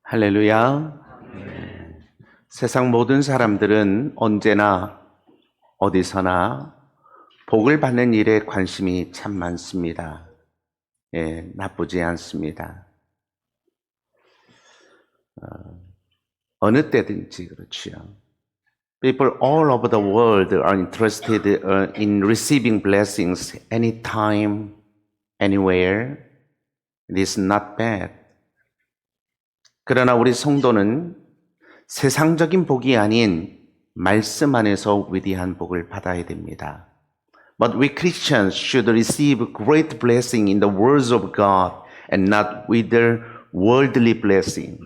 할렐루야. 세상 모든 사람들은 언제나 어디서나 복을 받는 일에 관심이 참 많습니다. 나쁘지 않습니다. 어느 때든지 그렇지요. People all over the world are interested in receiving blessings anytime, anywhere. It is not bad. 그러나 우리 성도는 세상적인 복이 아닌 말씀 안에서 위대한 복을 받아야 됩니다. But we Christians should receive great blessing in the words of God and not with their worldly blessings.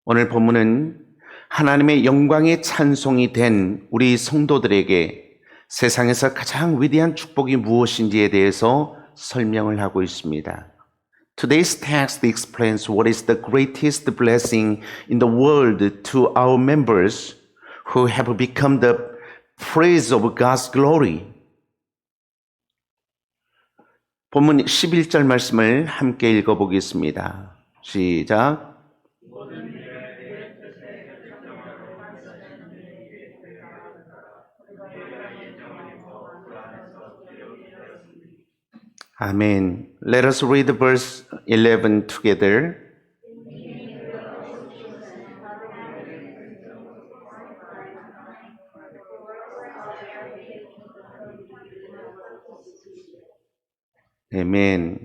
오늘 본문은 하나님의 영광의 찬송이 된 우리 성도들에게 세상에서 가장 위대한 축복이 무엇인지에 대해서 설명을 하고 있습니다. Today's text explains what is the greatest blessing in the world to our members who have become the praise of God's glory. 본문 11절 말씀을 함께 읽어보겠습니다. 시작. 아멘. Let us read verse 11 together. 아멘.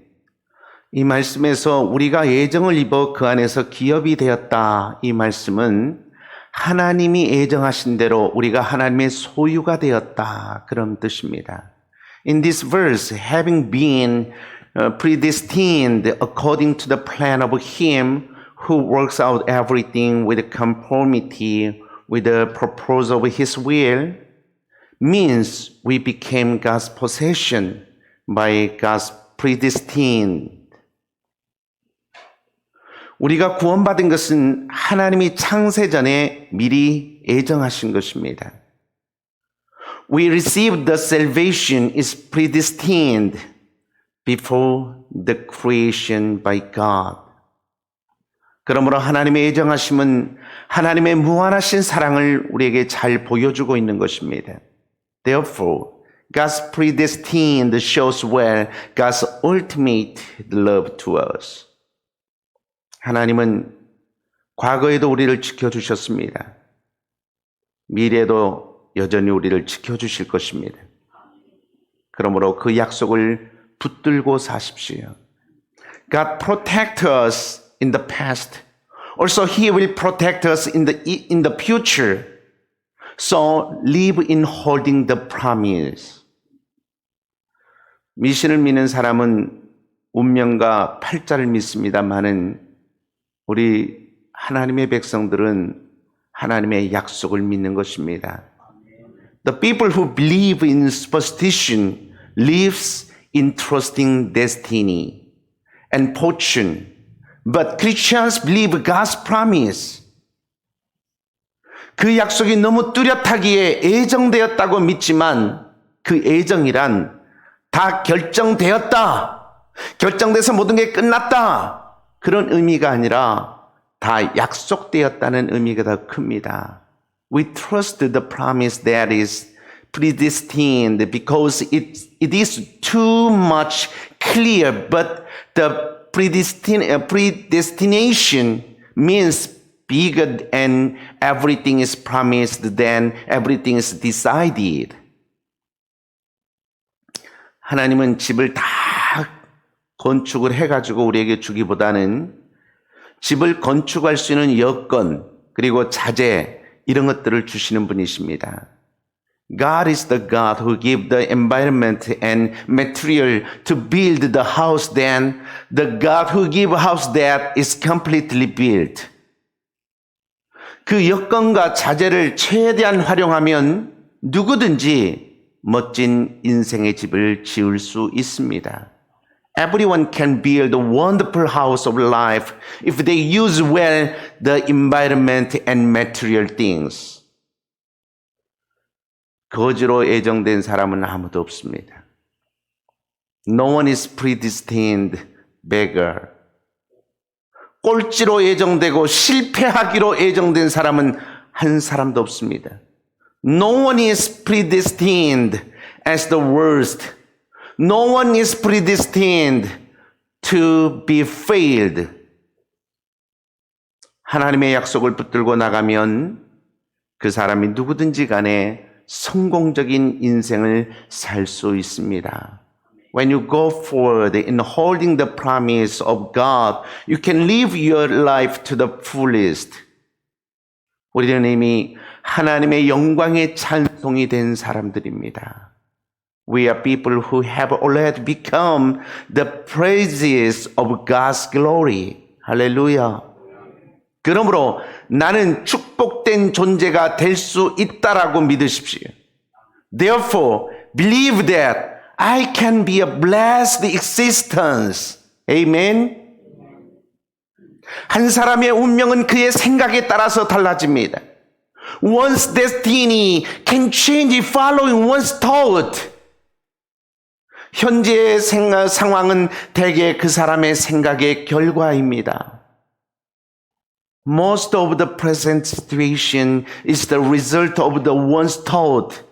이 말씀에서 우리가 예정을 입어 그 안에서 기업이 되었다. 이 말씀은 하나님이 예정하신 대로 우리가 하나님의 소유가 되었다. 그런 뜻입니다. In this verse, having been predestined according to the plan of Him who works out everything with conformity with the purpose of His will, means we became God's possession by God's predestined. 우리가 구원받은 것은 하나님이 창세 전에 미리 예정하신 것입니다. We received the salvation is predestined before the creation by God. 그러므로 하나님의 예정하심은 하나님의 무한하신 사랑을 우리에게 잘 보여주고 있는 것입니다. Therefore, God's predestined shows well God's ultimate love to us. 하나님은 과거에도 우리를 지켜주셨습니다. 미래에도 여전히 우리를 지켜주실 것입니다. 그러므로 그 약속을 붙들고 사십시오. God protect us in the past. Also, He will protect us in the future. So, live in holding the promise. 미신을 믿는 사람은 운명과 팔자를 믿습니다만은 우리 하나님의 백성들은 하나님의 약속을 믿는 것입니다. The people who believe in superstition lives in trusting destiny and fortune. But Christians believe God's promise. 그 약속이 너무 뚜렷하기에 예정되었다고 믿지만 그 예정이란 다 결정되었다. 결정돼서 모든 게 끝났다. 그런 의미가 아니라 다 약속되었다는 의미가 더 큽니다. We trust the promise that is predestined because it is too much clear, but the predestination means bigger and everything is promised, then everything is decided. 하나님은 집을 다 건축을 해가지고 우리에게 주기보다는 집을 건축할 수 있는 여건, 그리고 자재, 이런 것들을 주시는 분이십니다. God is the God who gives the environment and material to build the house, then the God who gives a house that is completely built. 그 여건과 자재를 최대한 활용하면 누구든지 멋진 인생의 집을 지을 수 있습니다. Everyone can build a wonderful house of life if they use well the environment and material things. 거지로 예정된 사람은 아무도 없습니다. No one is predestined beggar. 꼴찌로 예정되고 실패하기로 예정된 사람은 한 사람도 없습니다. No one is predestined as the worst. No one is predestined to be failed. 하나님의 약속을 붙들고 나가면 그 사람이 누구든지 간에 성공적인 인생을 살 수 있습니다. When you go forward in holding the promise of God, you can live your life to the fullest. 우리는 이미 하나님의 영광의 찬송이 된 사람들입니다. We are people who have already become the praises of God's glory. 할렐루야. 그러므로 나는 축복된 존재가 될 수 있다라고 믿으십시오. Therefore, believe that I can be a blessed existence. Amen. 한 사람의 운명은 그의 생각에 따라서 달라집니다. One's destiny can change following one's thought. 현재의 상황은 대개 그 사람의 생각의 결과입니다. Most of the present situation is the result of the one's thought.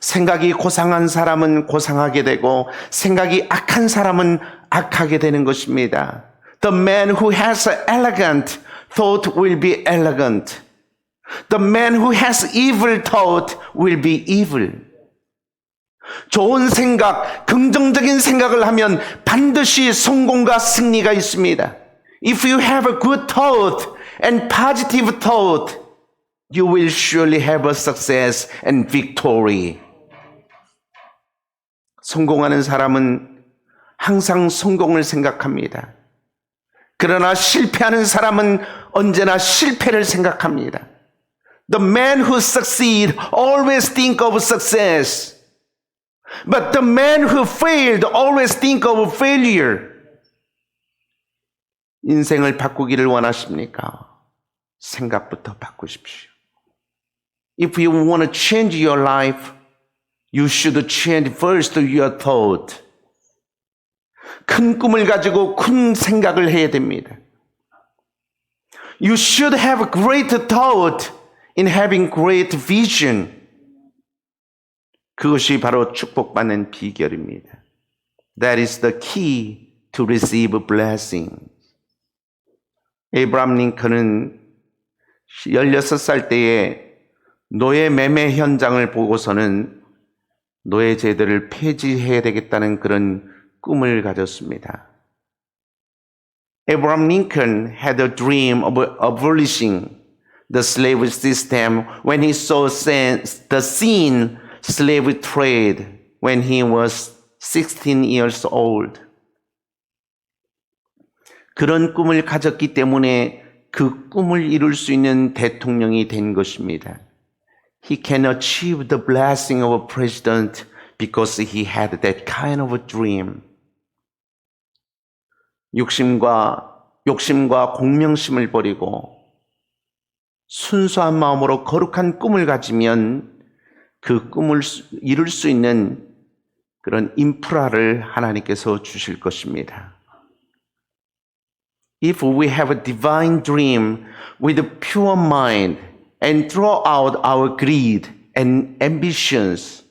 생각이 고상한 사람은 고상하게 되고 생각이 악한 사람은 악하게 되는 것입니다. The man who has an elegant thought will be elegant. The man who has evil thought will be evil. 좋은 생각, 긍정적인 생각을 하면 반드시 성공과 승리가 있습니다. If you have a good thought and positive thought, you will surely have a success and victory. 성공하는 사람은 항상 성공을 생각합니다. 그러나 실패하는 사람은 언제나 실패를 생각합니다. The man who succeeds always think of success. But the man who failed always think of failure. 인생을 바꾸기를 원하십니까? 생각부터 바꾸십시오. If you want to change your life, you should change first your thought. 큰 꿈을 가지고 큰 생각을 해야 됩니다. You should have great thought in having great vision. 그것이 바로 축복받는 비결입니다. That is the key to receive blessing. 에이브라함 링컨은 16살 때에 노예 매매 현장을 보고서는 노예 제도를 폐지해야 되겠다는 그런 꿈을 가졌습니다. Abraham Lincoln had a dream of abolishing the slave system when he saw the seen slave trade when he was 16 years old. 그런 꿈을 가졌기 때문에 그 꿈을 이룰 수 있는 대통령이 된 것입니다. He can achieve the blessing of a president because he had that kind of a dream. 욕심과 공명심을 버리고 순수한 마음으로 거룩한 꿈을 가지면 그 꿈을 이룰 수 있는 그런 인프라를 하나님께서 주실 것입니다. If we have a divine dream with a pure mind and throw out our greed and ambitions,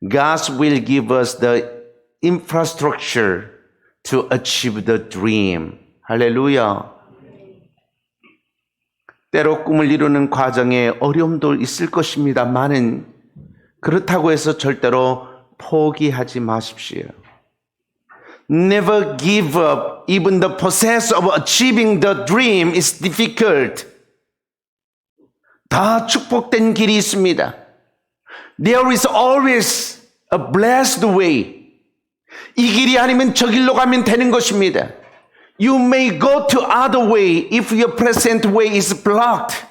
God will give us the infrastructure to achieve the dream. 할렐루야. 때로 꿈을 이루는 과정에 어려움도 있을 것입니다만은 그렇다고 해서 절대로 포기하지 마십시오. Never give up. Even the process of achieving the dream is difficult. 다 축복된 길이 있습니다. There is always a blessed way. 이 길이 아니면 저 길로 가면 되는 것입니다. You may go to other way if your present way is blocked.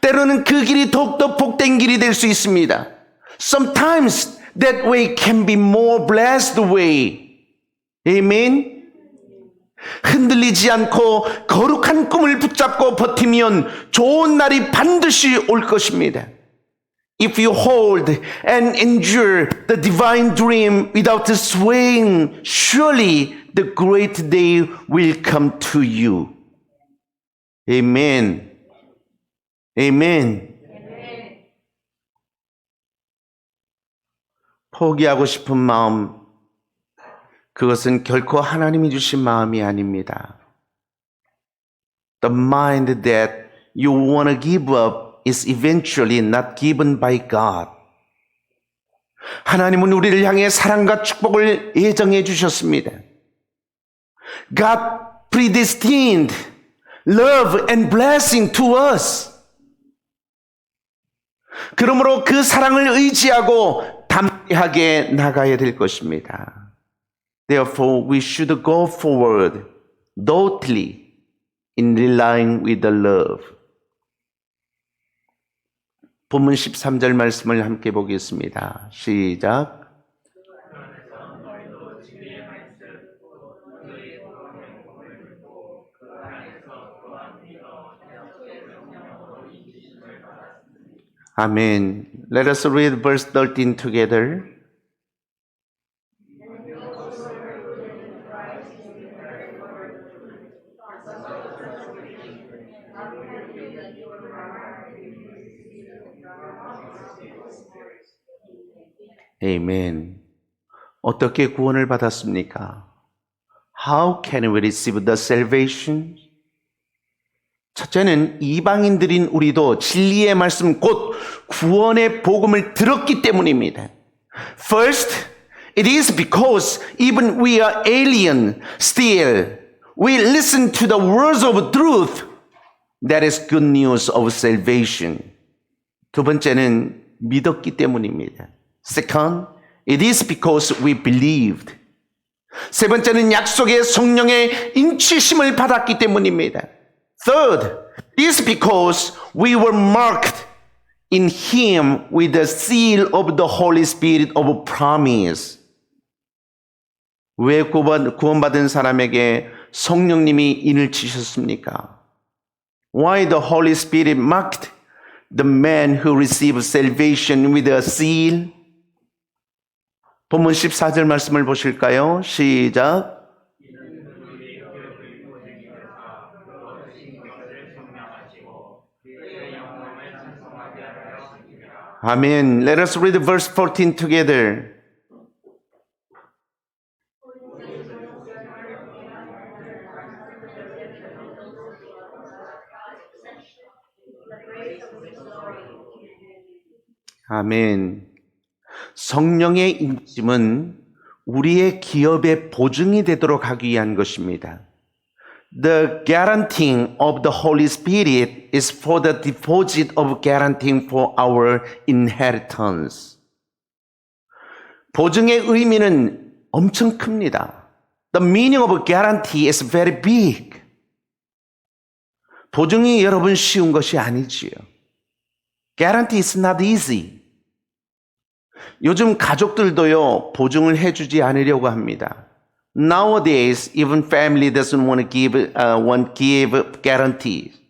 때로는 그 길이 더욱더 복된 길이 될 수 있습니다. Sometimes that way can be more blessed way. Amen. 흔들리지 않고 거룩한 꿈을 붙잡고 버티면 좋은 날이 반드시 올 것입니다. If you hold and endure the divine dream without swaying, surely the great day will come to you. Amen. Amen. 포기하고 싶은 마음, 그것은 결코 하나님이 주신 마음이 아닙니다. The mind that you want to give up is eventually not given by God. 하나님은 우리를 향해 사랑과 축복을 예정해 주셨습니다. God predestined love and blessing to us. 그러므로 그 사랑을 의지하고 담대하게 나가야 될 것입니다. Therefore, we should go forward boldly in relying with the love. 본문 13절 말씀을 함께 보겠습니다. 시작. 아멘. Let us read verse 13 together. 아멘. 어떻게 구원을 받았습니까? How can we receive the salvation? 첫째는 이방인들인 우리도 진리의 말씀 곧 구원의 복음을 들었기 때문입니다. First, it is because even we are alien, still we listen to the words of truth. That is good news of salvation. 두 번째는 믿었기 때문입니다. Second, it is because we believed. 세 번째는 약속의 성령의 인치심을 받았기 때문입니다. Third, it is because we were marked in Him with the seal of the Holy Spirit of promise. 왜 구원받은 사람에게 성령님이 인을 치셨습니까? Why the Holy Spirit marked the man who received salvation with a seal? 본문 14절 말씀을 보실까요? 시작. 아멘. Let us read verse 14 together. 아멘. 성령의 인침은 우리의 기업의 보증이 되도록 하기 위한 것입니다. The guaranteeing of the Holy Spirit is for the deposit of guaranteeing for our inheritance. 보증의 의미는 엄청 큽니다. The meaning of guarantee is very big. 보증이 여러분 쉬운 것이 아니지요. Guarantee is not easy. 요즘 가족들도요, 보증을 해주지 않으려고 합니다. Nowadays, even family doesn't want to give guarantees.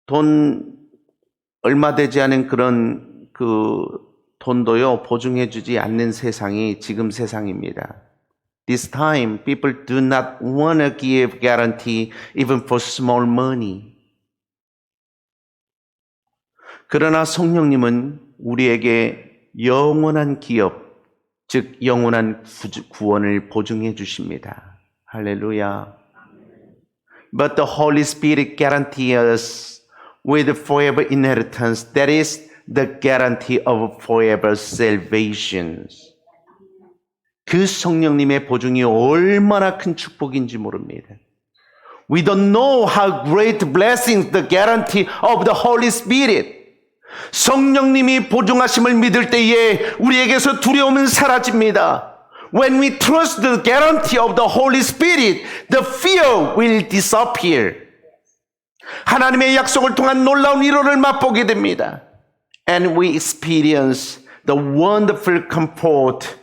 돈 얼마 되지 않은 그런 돈도요, 보증해주지 않는 세상이 지금 세상입니다. This time, people do not want to give guarantee even for small money. 그러나 성령님은 우리에게 영원한 기업, 즉 영원한 구원을 보증해 주십니다. 할렐루야. But the Holy Spirit guarantees us with forever inheritance. That is the guarantee of forever salvation. 그 성령님의 보증이 얼마나 큰 축복인지 모릅니다. We don't know how great blessings the guarantee of the Holy Spirit. 성령님이 보증하심을 믿을 때에 우리에게서 두려움은 사라집니다. When we trust the guarantee of the Holy Spirit, the fear will disappear. 하나님의 약속을 통한 놀라운 위로를 맛보게 됩니다. And we experience the wonderful comfort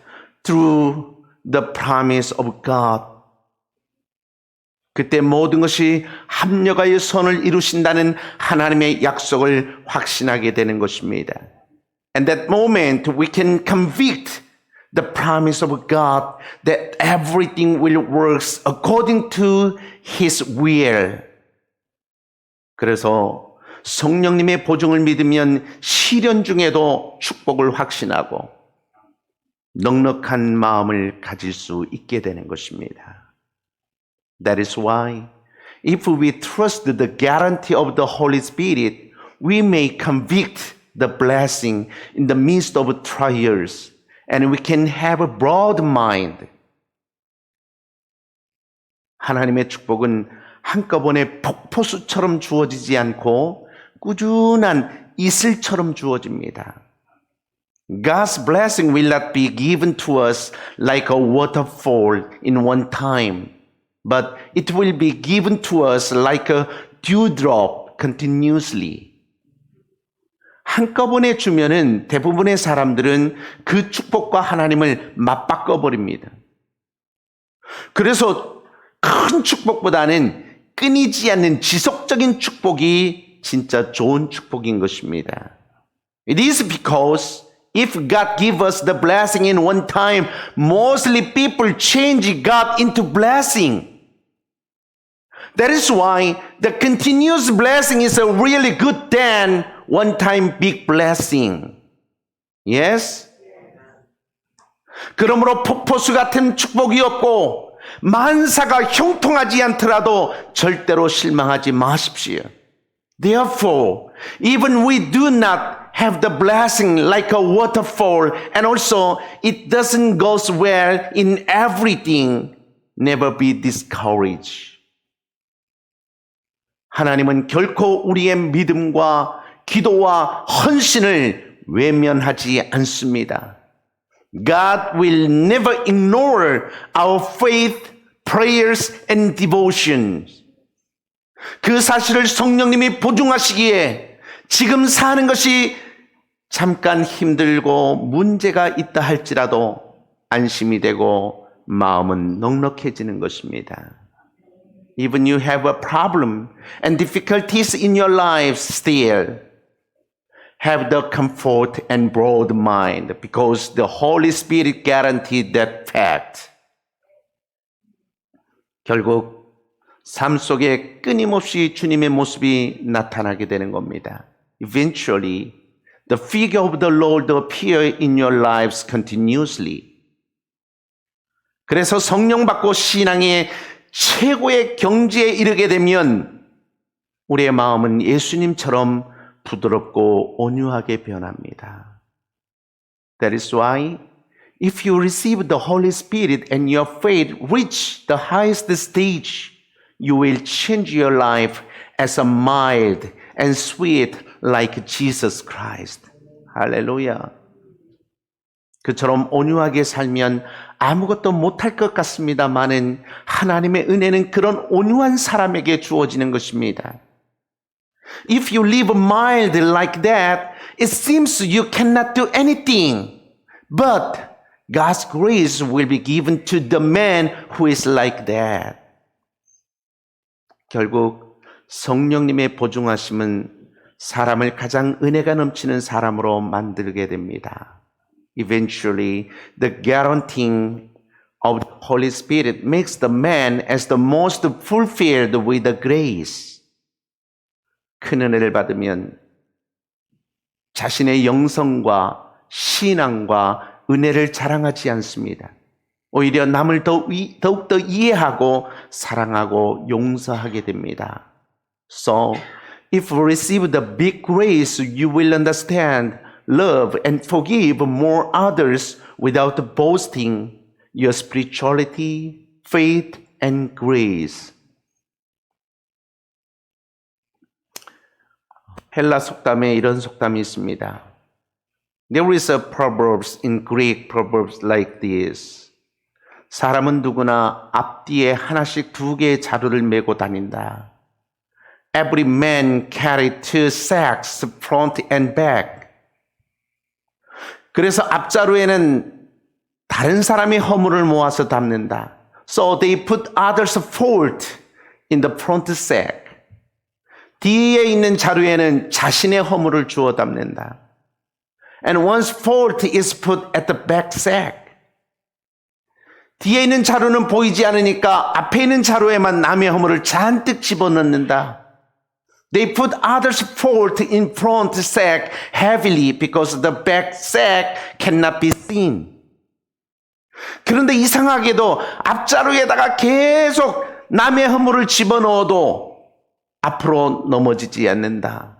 through the promise of God. 그때 모든 것이 합력하여 선을 이루신다는 하나님의 약속을 확신하게 되는 것입니다. And that moment we can convict the promise of God that everything will work according to His will. 그래서 성령님의 보증을 믿으면 시련 중에도 축복을 확신하고 넉넉한 마음을 가질 수 있게 되는 것입니다. That is why if we trust the guarantee of the Holy Spirit, we may convict the blessing in the midst of trials, and we can have a broad mind. 하나님의 축복은 한꺼번에 폭포수처럼 주어지지 않고 꾸준한 이슬처럼 주어집니다. God's blessing will not be given to us like a waterfall in one time, but it will be given to us like a dewdrop continuously. 한꺼번에 주면은 대부분의 사람들은 그 축복과 하나님을 맞바꿔 버립니다. 그래서 큰 축복보다는 끊이지 않는 지속적인 축복이 진짜 좋은 축복인 것입니다. It is because if God gives us the blessing in one time, mostly people change God into blessing. That is why the continuous blessing is a really good than one-time big blessing. Yes? 그러므로 폭포수 같은 축복이 없고 만사가 형통하지 않더라도 절대로 실망하지 마십시오. Therefore, even we do not have the blessing like a waterfall, and also it doesn't go well in everything, never be discouraged. 하나님은 결코 우리의 믿음과 기도와 헌신을 외면하지 않습니다. God will never ignore our faith, prayers, and devotions. 그 사실을 성령님이 보증하시기에 지금 사는 것이 잠깐 힘들고 문제가 있다 할지라도 안심이 되고 마음은 넉넉해지는 것입니다. Even you have a problem and difficulties in your life still, have the comfort and broad mind because the Holy Spirit guaranteed that fact. 결국 삶 속에 끊임없이 주님의 모습이 나타나게 되는 겁니다. Eventually, the figure of the Lord appear in your lives continuously. 그래서 성령 받고 신앙의 최고의 경지에 이르게 되면 우리의 마음은 예수님처럼 부드럽고 온유하게 변합니다. That is why if you receive the Holy Spirit and your faith reach the highest stage, you will change your life as a mild and sweet like Jesus Christ. 할렐루야. 그처럼 온유하게 살면 아무것도 못할 것 같습니다만은 하나님의 은혜는 그런 온유한 사람에게 주어지는 것입니다. If you live mild like that, it seems you cannot do anything. But God's grace will be given to the man who is like that. 결국 성령님의 보증하심은 사람을 가장 은혜가 넘치는 사람으로 만들게 됩니다. Eventually, the guaranteeing of the Holy Spirit makes the man as the most fulfilled with the grace. 큰 은혜를 받으면 자신의 영성과 신앙과 은혜를 자랑하지 않습니다. 오히려 남을 더욱더 이해하고 사랑하고 용서하게 됩니다. So, if you receive the big grace, you will understand, love, and forgive more others without boasting your spirituality, faith, and grace. 헬라 속담에 이런 속담이 있습니다. There is a proverbs in Greek proverbs like this. 사람은 누구나 앞뒤에 하나씩 두 개의 자루를 메고 다닌다. Every man carry two sacks, front and back. 그래서 앞자루에는 다른 사람의 허물을 모아서 담는다. So they put others' fault in the front sack. 뒤에 있는 자루에는 자신의 허물을 주워 담는다. And one's fault is put at the back sack. 뒤에 있는 자루는 보이지 않으니까 앞에 있는 자루에만 남의 허물을 잔뜩 집어넣는다. They put others' fault in front sack heavily because the back sack cannot be seen. 그런데 이상하게도 앞자루에다가 계속 남의 허물을 집어넣어도 앞으로 넘어지지 않는다.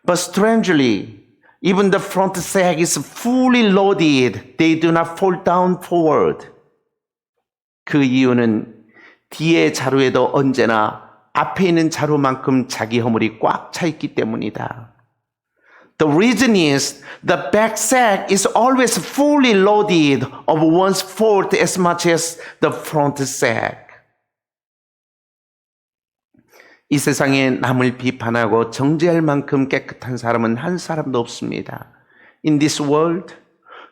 But strangely, even the front sack is fully loaded. They do not fall down forward. 그 이유는 뒤에 자루에도 언제나 앞에 있는 자루만큼 자기 허물이 꽉 차 있기 때문이다. The reason is the back sack is always fully loaded of one's fault as much as the front sack. 이 세상에 남을 비판하고 정죄할 만큼 깨끗한 사람은 한 사람도 없습니다. In this world,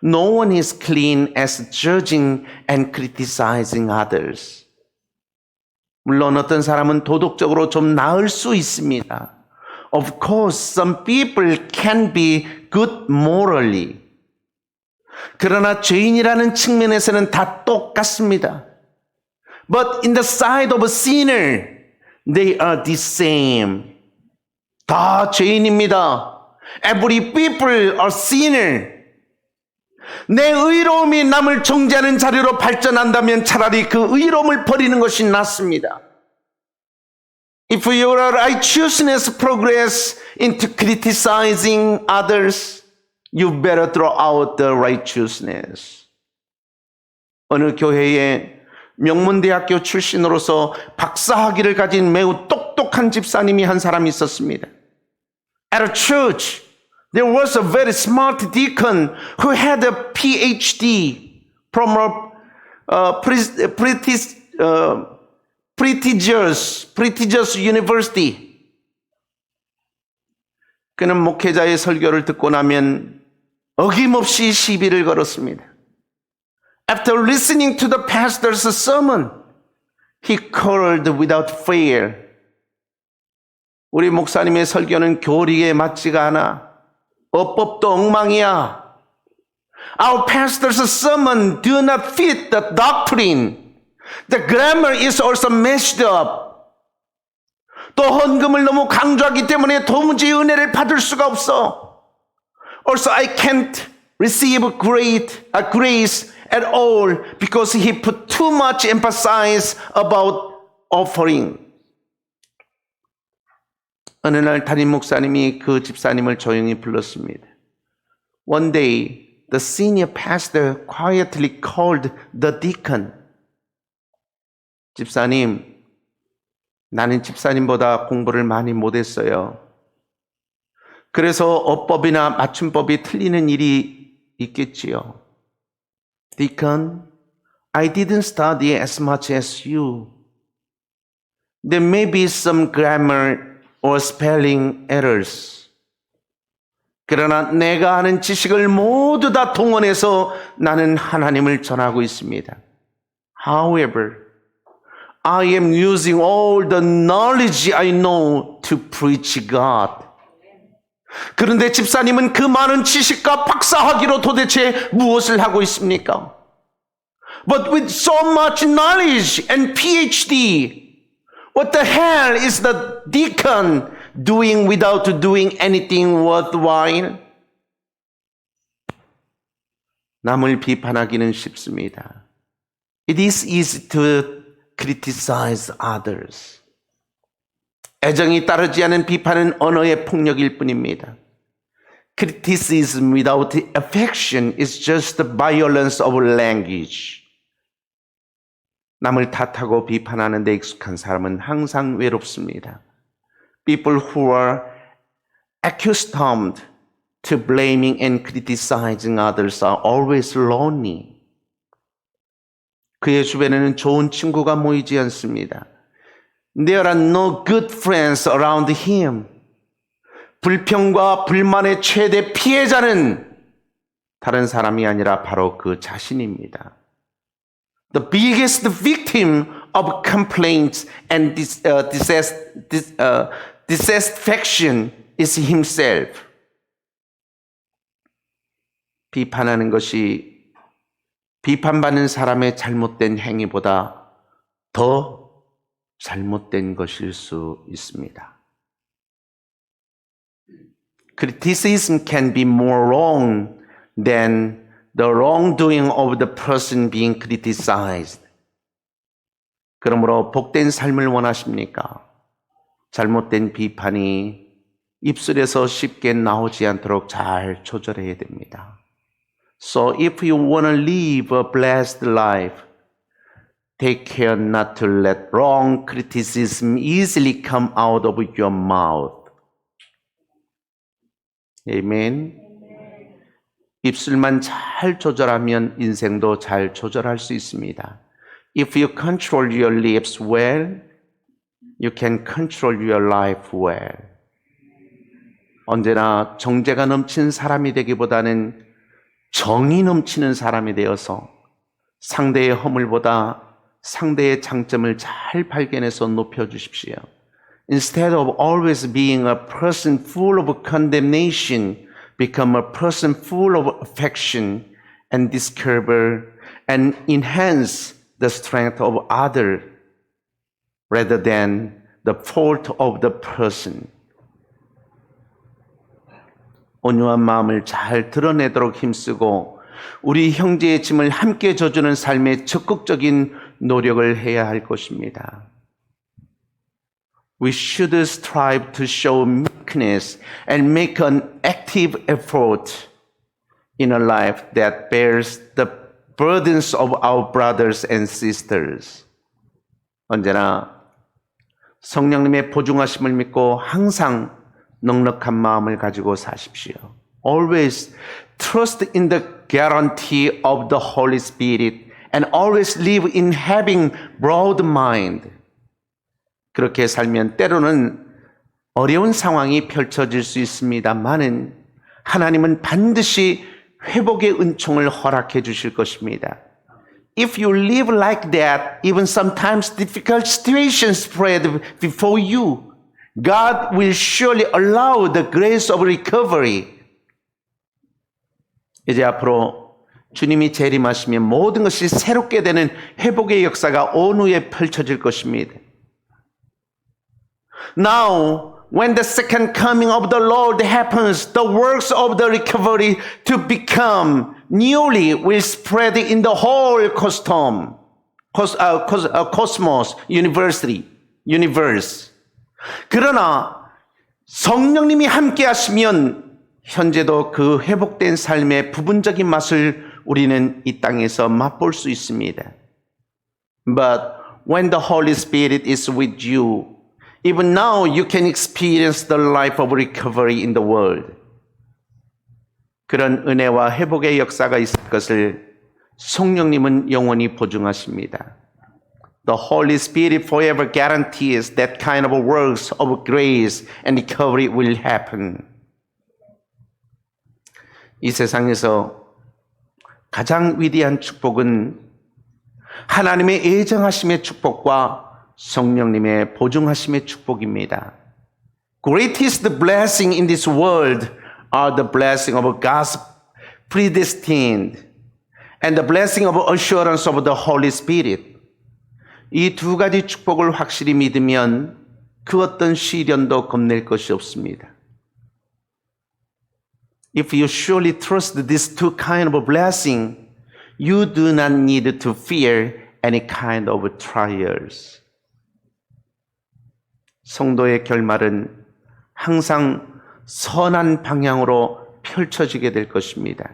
no one is clean as judging and criticizing others. 물론 어떤 사람은 도덕적으로 좀 나을 수 있습니다. Of course, some people can be good morally. 그러나 죄인이라는 측면에서는 다 똑같습니다. But in the sight of a sinner, they are the same. 다 죄인입니다. Every people are sinner. 내 의로움이 남을 정죄하는 자리로 발전한다면 차라리 그 의로움을 버리는 것이 낫습니다. If your righteousness progress into criticizing others, you better throw out the righteousness. 어느 교회에 명문대학교 출신으로서 박사학위를 가진 매우 똑똑한 집사님이 한 사람이 있었습니다. At a church, there was a very smart deacon who had a PhD from a prestigious university. 그는 목회자의 설교를 듣고 나면 어김없이 시비를 걸었습니다. After listening to the pastor's sermon, he quarreled without fear. 우리 목사님의 설교는 교리에 맞지가 않아. 어법도 엉망이야. Our pastor's sermon do not fit the doctrine. The grammar is also messed up. 또 헌금을 너무 강조하기 때문에 도무지 은혜를 받을 수가 없어. Also, I can't receive grace at all because he put too much emphasis about offering. 어느 날 담임 목사님이 그 집사님을 조용히 불렀습니다. One day, the senior pastor quietly called the deacon. 집사님, 나는 집사님보다 공부를 많이 못했어요. 그래서 어법이나 맞춤법이 틀리는 일이 있겠지요. Deacon, I didn't study as much as you. There may be some grammar or spelling errors. 그러나 내가 아는 지식을 모두 다 동원해서 나는 하나님을 전하고 있습니다. However, I am using all the knowledge I know to preach God. 그런데 집사님은 그 많은 지식과 박사학위로 도대체 무엇을 하고 있습니까? But with so much knowledge and PhD, what the hell is the deacon doing without doing anything worthwhile? 남을 비판하기는 쉽습니다. It is easy to criticize others. 애정이 따르지 않은 비판은 언어의 폭력일 뿐입니다. Criticism without affection is just the violence of language. 남을 탓하고 비판하는 데 익숙한 사람은 항상 외롭습니다. People who are accustomed to blaming and criticizing others are always lonely. 그의 주변에는 좋은 친구가 모이지 않습니다. There are no good friends around him. 불평과 불만의 최대 피해자는 다른 사람이 아니라 바로 그 자신입니다. The biggest victim of complaints and dissatisfaction is himself. 비판하는 것이 비판받는 사람의 잘못된 행위보다 더 잘못된 것일 수 있습니다. Criticism can be more wrong than the wrongdoing of the person being criticized. 그러므로 복된 삶을 원하십니까? 잘못된 비판이 입술에서 쉽게 나오지 않도록 잘 조절해야 됩니다. So if you want to live a blessed life, take care not to let wrong criticism easily come out of your mouth. 아멘. 입술만 잘 조절하면 인생도 잘 조절할 수 있습니다. If you control your lips well, you can control your life well. 언제나 정죄가 넘치는 사람이 되기보다는 정이 넘치는 사람이 되어서 상대의 허물보다 상대의 장점을 잘 발견해서 높여주십시오. Instead of always being a person full of condemnation, become a person full of affection and discover and enhance the strength of others rather than the fault of the person. 온유한 마음을 잘 드러내도록 힘쓰고 우리 형제의 짐을 함께 져주는 삶에 적극적인 노력을 해야 할 것입니다. We should strive to show meekness and make an active effort in a life that bears the burdens of our brothers and sisters. 언제나 성령님의 보증하심을 믿고 항상 넉넉한 마음을 가지고 사십시오. Always trust in the guarantee of the Holy Spirit and always live in having broad mind. 그렇게 살면 때로는 어려운 상황이 펼쳐질 수 있습니다만은 하나님은 반드시 회복의 은총을 허락해 주실 것입니다. If you live like that, even sometimes difficult situations spread before you, God will surely allow the grace of recovery. 이제 앞으로 주님이 재림하시면 모든 것이 새롭게 되는 회복의 역사가 온 후에 펼쳐질 것입니다. Now, when the second coming of the Lord happens, the works of the recovery to become newly will spread in the whole cosmos, universe. 그러나 성령님이 함께 하시면 현재도 그 회복된 삶의 부분적인 맛을 우리는 이 땅에서 맛볼 수 있습니다. But when the Holy Spirit is with you, even now you can experience the life of recovery in the world. 그런 은혜와 회복의 역사가 있을 것을 성령님은 영원히 보증하십니다. The Holy Spirit forever guarantees that kind of works of grace and recovery will happen. 이 세상에서 가장 위대한 축복은 하나님의 예정하심의 축복과 성령님의 보증하심의 축복입니다. Greatest blessing in this world are the blessing of God's predestined and the blessing of assurance of the Holy Spirit. 이 두 가지 축복을 확실히 믿으면 그 어떤 시련도 겁낼 것이 없습니다. If you surely trust these two kind of blessing, you do not need to fear any kind of trials. 성도의 결말은 항상 선한 방향으로 펼쳐지게 될 것입니다.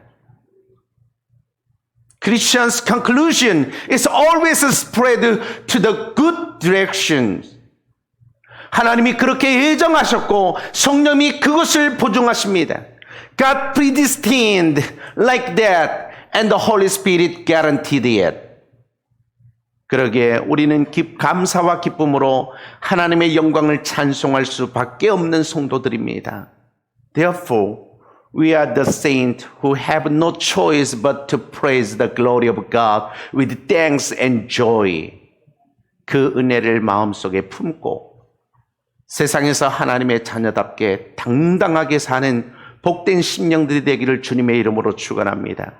Christian's conclusion is always spread to the good direction. 하나님이 그렇게 예정하셨고 성령이 그것을 보증하십니다. God predestined like that and the Holy Spirit guaranteed it. 그러기에 우리는 감사와 기쁨으로 하나님의 영광을 찬송할 수밖에 없는 성도들입니다. Therefore, we are the saints who have no choice but to praise the glory of God with thanks and joy. 그 은혜를 마음속에 품고 세상에서 하나님의 자녀답게 당당하게 사는 복된 심령들이 되기를 주님의 이름으로 축원합니다.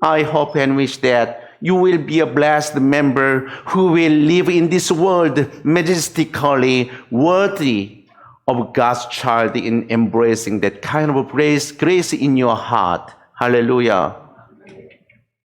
I hope and wish that you will be a blessed member who will live in this world majestically worthy of God's child in embracing that kind of grace in your heart. Hallelujah.